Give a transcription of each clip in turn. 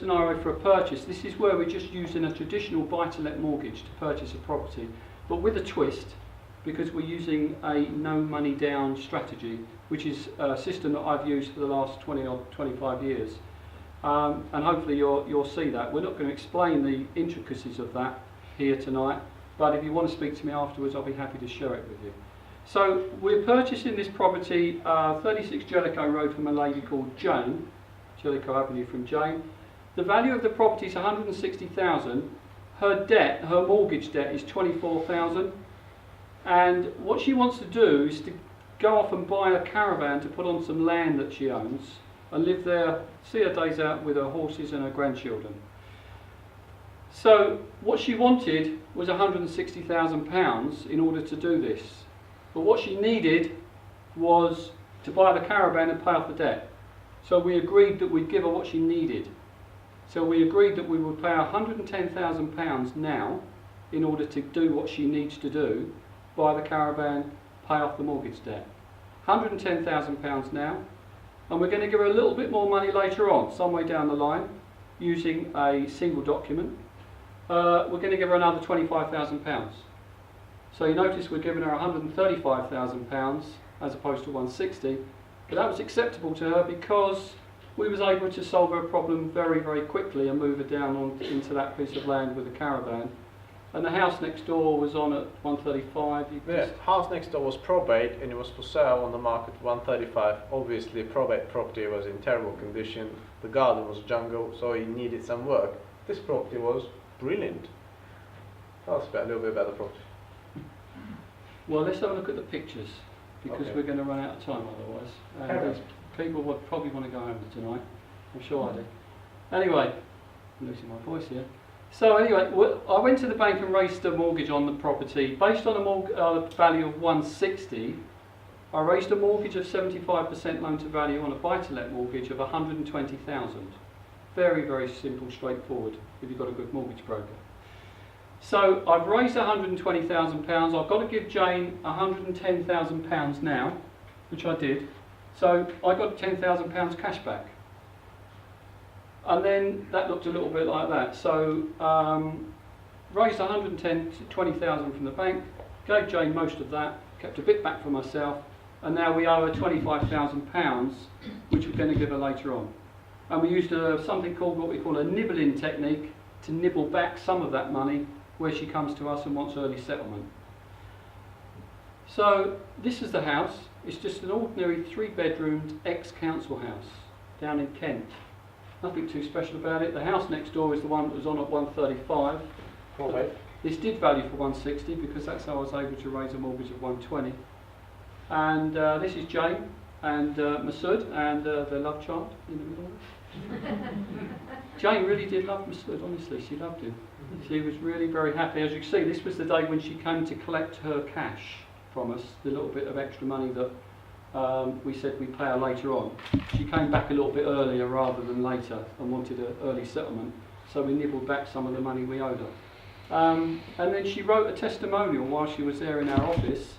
scenario for a purchase. This is where we're just using a traditional buy-to-let mortgage to purchase a property, but with a twist, because we're using a no money down strategy, which is a system that I've used for the last 20 or 25 years. And hopefully you'll see that. We're not going to explain the intricacies of that here tonight, but if you want to speak to me afterwards, I'll be happy to share it with you. So we're purchasing this property, 36 Jellicoe Road, from a lady called Jane, Jellicoe Avenue from Jane. The value of the property is 160,000. Her debt, her mortgage debt, is 24,000. And what she wants to do is to go off and buy a caravan to put on some land that she owns and live there, see her days out with her horses and her grandchildren. So what she wanted was £160,000 in order to do this. But what she needed was to buy the caravan and pay off the debt. So we agreed that we'd give her what she needed. So we agreed that we would pay her £110,000 now in order to do what she needs to do, buy the caravan, pay off the mortgage debt. £110,000 now, and we're going to give her a little bit more money later on, some way down the line, using a single document. We're going to give her another £25,000. So you notice we're giving her £135,000 as opposed to 160, but that was acceptable to her because we was able to solve her problem very, very quickly and move her down into that piece of land with a caravan. And the house next door was on at 135. The house next door was probate and it was for sale on the market 135. Obviously, probate property was in terrible condition. The garden was jungle, so it needed some work. This property was brilliant. Tell us a little bit about the property. Well, let's have a look at the pictures because Okay. we're going to run out of time otherwise. People would probably want to go home tonight. I'm sure I do. Anyway, I'm losing my voice here. So anyway, I went to the bank and raised a mortgage on the property. Based on a value of 160, I raised a mortgage of 75% loan to value on a buy-to-let mortgage of 120,000. Very, very simple, straightforward, if you've got a good mortgage broker. So I've raised £120,000. I've got to give Jane £110,000 now, which I did. So I got £10,000 cash back. And then that looked a little bit like that. So raised 120,000 from the bank, gave Jane most of that, kept a bit back for myself, and now we owe her £25,000, which we're going to give her later on. And we used something called what we call a nibbling technique to nibble back some of that money where she comes to us and wants early settlement. So this is the house. It's just an ordinary 3-bedroomed ex-council house down in Kent. Nothing too special about it. The house next door is the one that was on at 135. Probate. This did value for 160 because that's how I was able to raise a mortgage of 120. And this is Jane and Mesud and their love child in the middle. Jane really did love Mesud, honestly, she loved him. She was really very happy. As you can see, this was the day when she came to collect her cash from us, the little bit of extra money that we said we'd pay her later on. She came back a little bit earlier rather than later and wanted an early settlement, so we nibbled back some of the money we owed her. And then she wrote a testimonial while she was there in our office,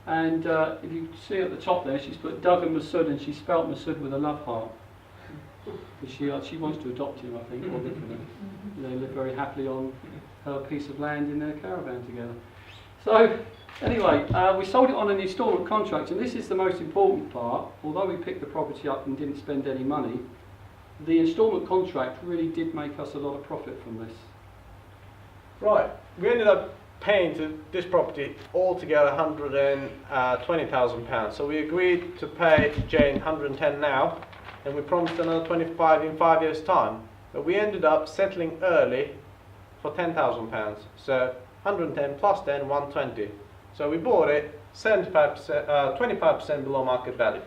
and if you see at the top there, she's put Doug and Mesud, and she spelt Mesud with a love heart. She wants to adopt him, I think, or live with him. They live very happily on her piece of land in their caravan together. So anyway, we sold it on an instalment contract, and this is the most important part. Although we picked the property up and didn't spend any money, the instalment contract really did make us a lot of profit from this. Right, we ended up paying to this property altogether £120,000. So we agreed to pay Jane 110 now, and we promised another 25 in 5 years' time. But we ended up settling early for £10,000. So 110 plus 10, 120. So we bought it 25% below market value.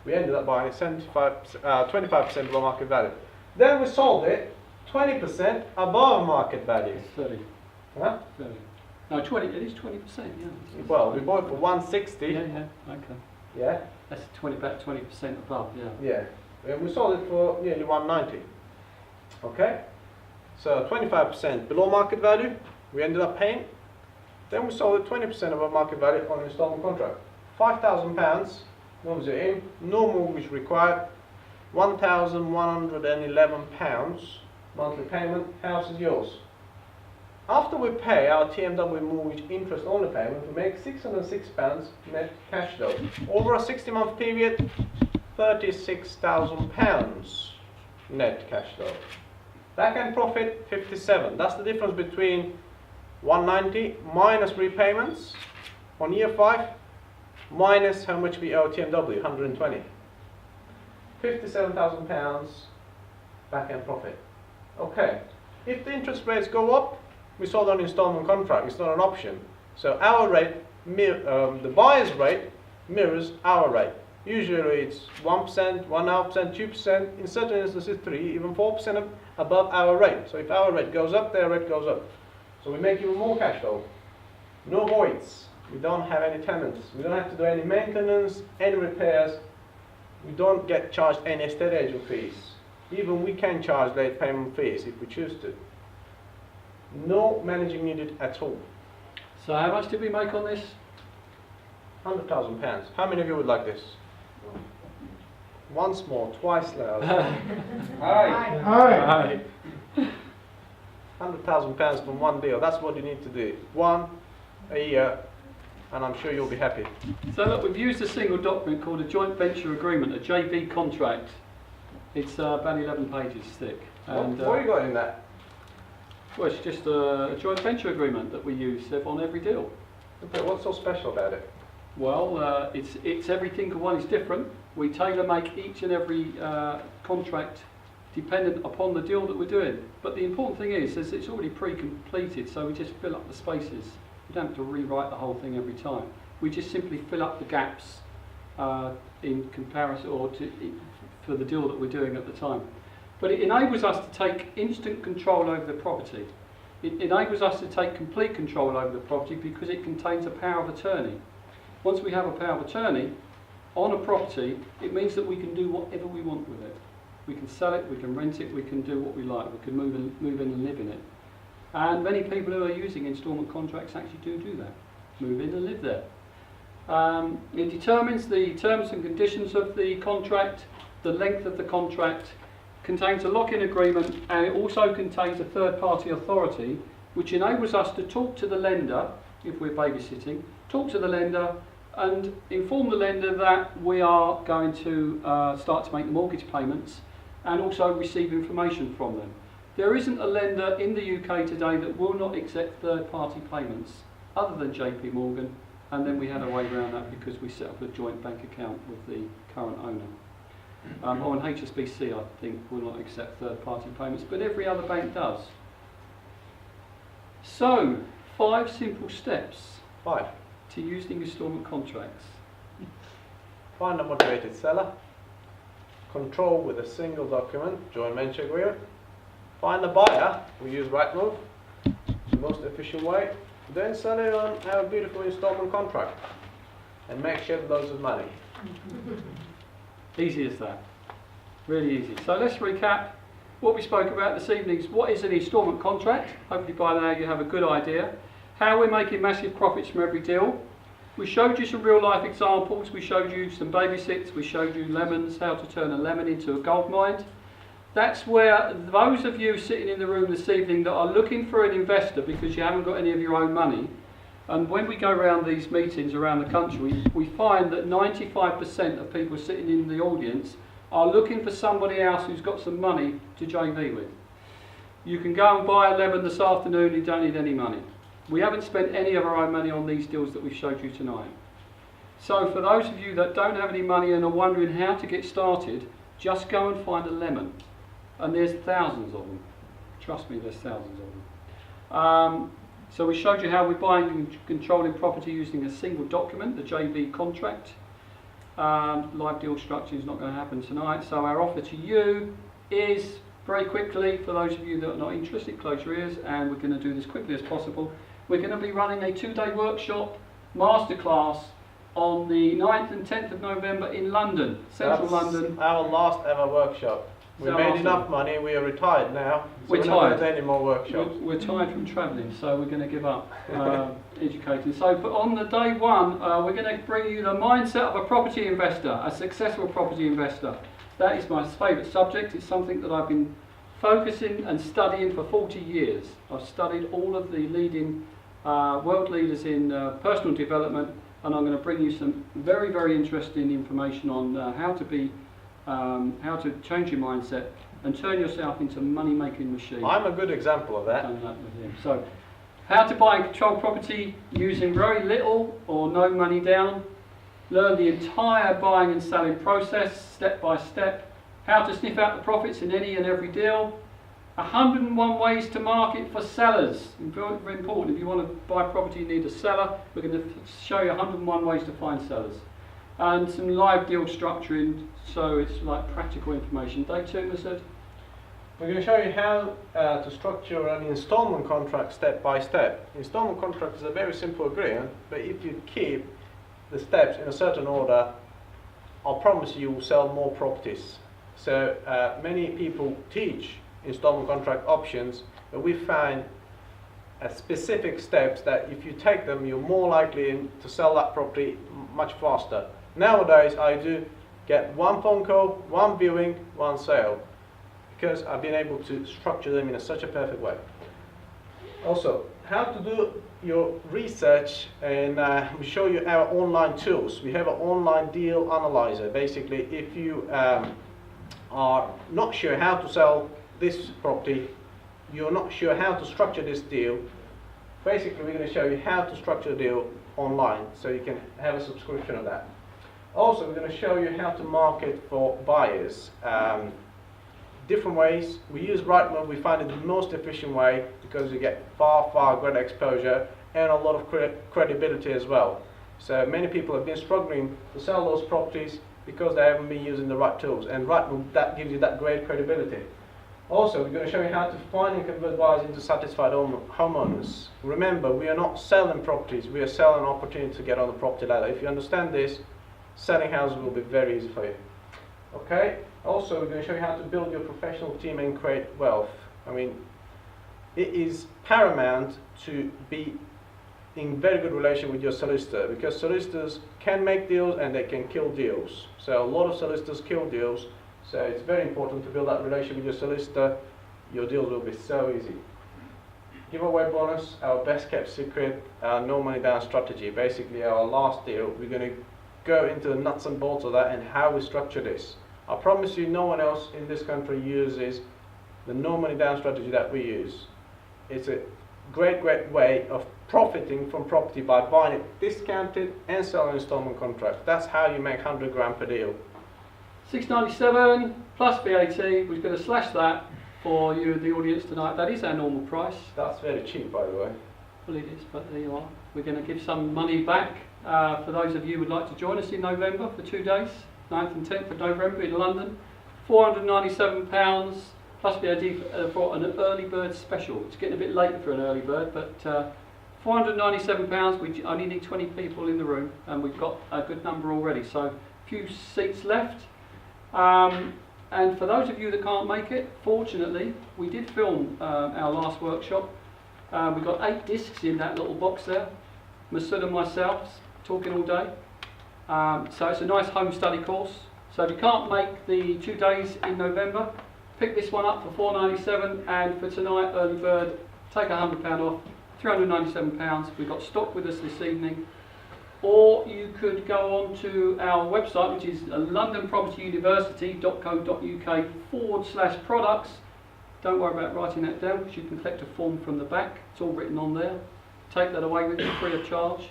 We ended up buying it 25% below market value. Then we sold it 20% above market value. 30. Huh? 30. No, 20. It is 20%. Yeah. Well, we bought it for 160. Yeah. Okay. Yeah. That's about 20% above. Yeah. Yeah. And we sold it for nearly 190. Okay. So 25% below market value. We ended up paying. Then we sold it 20% above market value on an installment contract. £5,000. Obviously, in no mortgage required. £1,111 monthly payment, house is yours. After we pay our TMW mortgage interest only payment, we make £606 net cash flow. Over a 60-month period, £36,000 net cash flow. Back end profit 57. That's the difference between 190 minus repayments on year 5 minus how much we owe TMW, 120. £57,000 back end profit. Okay, if the interest rates go up, we sold on installment contract, it's not an option. So our rate, the buyer's rate mirrors our rate. Usually it's 1%, 1.5%, 2%, in certain instances 3, even 4% above our rate. So if our rate goes up, their rate goes up. So we make even more cash flow. No voids. We don't have any tenants. We don't have to do any maintenance, any repairs. We don't get charged any estate agent fees. Even we can charge late payment fees if we choose to. No managing needed at all. So how much did we make on this? £100,000. How many of you would like this? Once more, twice loud. Aye. £100,000 from one deal. That's what you need to do. One a year, and I'm sure you'll be happy. So look, we've used a single document called a joint venture agreement, a JV contract. It's about 11 pages thick. And, what have you got in that? Well, it's just a joint venture agreement that we use on every deal. Okay, what's so special about it? Well, it's every single one is different. We tailor make each and every contract dependent upon the deal that we're doing. But the important thing is it's already pre-completed, so we just fill up the spaces. We don't have to rewrite the whole thing every time. We just simply fill up the gaps in comparison for the deal that we're doing at the time. But it enables us to take instant control over the property. It enables us to take complete control over the property because it contains a power of attorney. Once we have a power of attorney on a property, it means that we can do whatever we want with it. We can sell it, we can rent it, we can do what we like, we can move in and live in it. And many people who are using instalment contracts actually do that. Move in and live there. It determines the terms and conditions of the contract, the length of the contract, contains a lock-in agreement, and it also contains a third-party authority which enables us to talk to the lender, if we're babysitting, talk to the lender and inform the lender that we are going to start to make the mortgage payments and also receive information from them. There isn't a lender in the UK today that will not accept third-party payments other than JP Morgan, and then we had a way around that because we set up a joint bank account with the current owner. And HSBC, I think, will not accept third-party payments, but every other bank does. So, 5 simple steps 5. to using instalment contracts. Find a motivated seller. Control with a single document, joint venture agreement. Find a buyer. We use Rightmove, the most efficient way. Then sell it on our beautiful instalment contract and make shed loads of money. Easy as that. Really easy. So let's recap what we spoke about this evening. Is what is an instalment contract? Hopefully by now you have a good idea. How we're making massive profits from every deal. We showed you some real life examples. We showed you some babysits. We showed you lemons, how to turn a lemon into a gold mine. That's where those of you sitting in the room this evening that are looking for an investor because you haven't got any of your own money, and when we go around these meetings around the country, we find that 95% of people sitting in the audience are looking for somebody else who's got some money to JV with. You can go and buy a lemon this afternoon, you don't need any money. We haven't spent any of our own money on these deals that we've showed you tonight. So for those of you that don't have any money and are wondering how to get started, just go and find a lemon. And there's thousands of them. Trust me, there's thousands of them. So we showed you how we're buying and controlling property using a single document, the JV contract. Live deal structure is not going to happen tonight. So our offer to you is, very quickly, for those of you that are not interested, close your ears, and we're going to do this quickly as possible. We're going to be running a 2-day workshop masterclass on the 9th and 10th of November in London, central London. Our last ever workshop. We made enough money, we are retired now, so we're not going to do any more workshops. We're tired from travelling, so we're going to give up educating. So on the day 1, we're going to bring you the mindset of a property investor, a successful property investor. That is my favourite subject. It's something that I've been focusing and studying for 40 years. I've studied all of the leading world leaders in personal development, and I'm going to bring you some very, very interesting information on how to change your mindset and turn yourself into a money-making machine. I'm a good example of that. So, how to buy and control property using very little or no money down. Learn the entire buying and selling process, step by step. How to sniff out the profits in any and every deal. 101 ways to market for sellers. Very, very important. If you want to buy property, you need a seller. We're going to show you 101 ways to find sellers. And some live deal structuring, so it's like practical information. Day 2, Mesud? We're going to show you how to structure an installment contract step by step. Installment contract is a very simple agreement, but if you keep the steps in a certain order, I promise you will sell more properties. So many people teach installment contract options, but we find specific steps that if you take them, you're more likely to sell that property much faster. Nowadays, I do get one phone call, one viewing, one sale, because I've been able to structure them in such a perfect way. Also, how to do your research, and we show you our online tools. We have an online deal analyzer. Basically, if you are not sure how to sell this property, you're not sure how to structure this deal, basically we're going to show you how to structure a deal online so you can have a subscription of that. Also, we're going to show you how to market for buyers. Different ways. We use Rightmove. We find it the most efficient way because you get far greater exposure and a lot of credibility as well. So many people have been struggling to sell those properties because they haven't been using the right tools, and Rightmove, that gives you that great credibility. Also, we're going to show you how to find and convert buyers into satisfied homeowners. Remember, we are not selling properties, we are selling an opportunity to get on the property ladder. If you understand this, selling houses will be very easy for you. Okay? Also, we're going to show you how to build your professional team and create wealth. I mean, it is paramount to be in very good relation with your solicitor, because solicitors can make deals and they can kill deals. So a lot of solicitors kill deals. So it's very important to build that relation with your solicitor. Your deals will be so easy. Giveaway bonus, our best kept secret, our no money down strategy. Basically our last deal, we're going to go into the nuts and bolts of that and how we structure this. I promise you no one else in this country uses the no money down strategy that we use. It's a great way of profiting from property by buying it discounted and selling installment contracts. That's how you make 100 grand per deal. $697 plus VAT. We're going to slash that for you, the audience tonight. That is our normal price. That's very cheap, by the way. Well, it is, but there you are. We're going to give some money back for those of you who would like to join us in November for 2 days, 9th and 10th of November in London. £497 plus VAT for an early bird special. It's getting a bit late for an early bird, but £497. We only need 20 people in the room, and we've got a good number already. So a few seats left. And for those of you that can't make it, fortunately, we did film our last workshop. We've got 8 discs in that little box there. Mesud and myself talking all day. So it's a nice home study course. So if you can't make the 2 days in November, pick this one up for £497, and for tonight, early bird, take £100 off, £397. We've got stock with us this evening. Or you could go on to our website, which is londonpropertyuniversity.co.uk/products. Don't worry about writing that down, because you can collect a form from the back. It's all written on there. Take that away with you free of charge.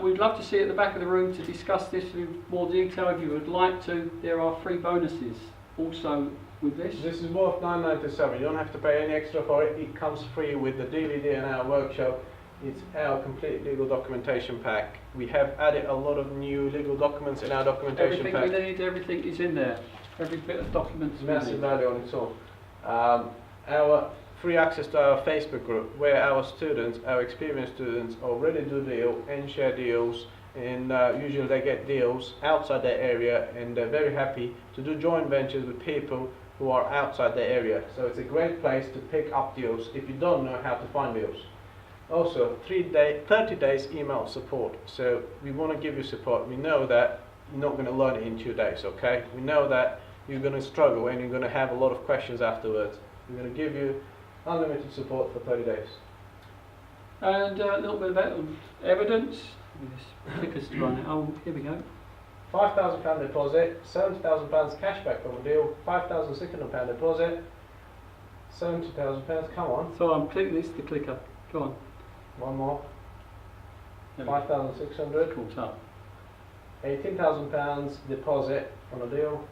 We'd love to see you at the back of the room to discuss this in more detail if you would like to. There are free bonuses also with this. This is worth £9.97. You don't have to pay any extra for it. It comes free with the DVD and our workshop. It's our complete legal documentation pack. We have added a lot of new legal documents in our documentation pack. Everything we need, everything is in there. Every bit of documents. Massive value on its own. Our free access to our Facebook group, where our students, our experienced students, already do deals and share deals, and usually they get deals outside their area, and they're very happy to do joint ventures with people who are outside their area. So it's a great place to pick up deals if you don't know how to find deals. Also, 30 days email support. So we want to give you support. We know that you're not going to learn it in 2 days, okay? We know that you're going to struggle and you're going to have a lot of questions afterwards. We're going to give you unlimited support for 30 days. And a little bit of evidence. This clicker's running. Oh, here we go. £5,000 deposit, £70,000 cashback from a deal, £5,600 deposit, £70,000. Come on. So I'm clicking this, the clicker. Go on. One more. There we go. 5,600. Caught up. £18,000 deposit on a deal,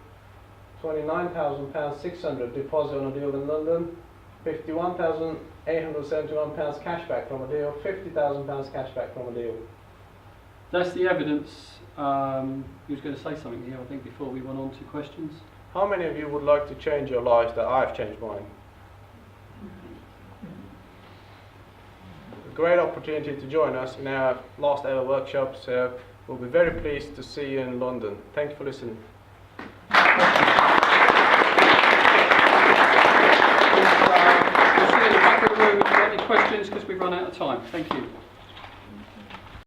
£29,000 600 deposit on a deal in London, £51,871 cashback from a deal, £50,000 cashback from a deal. That's the evidence. You was going to say something here, I think, before we went on to questions. How many of you would like to change your lives that I've changed mine? A great opportunity to join us in our last ever workshop, so we'll be very pleased to see you in London. Thank you for listening. We'll see you in the back of the room if you've got any questions, because we've run out of time. Thank you.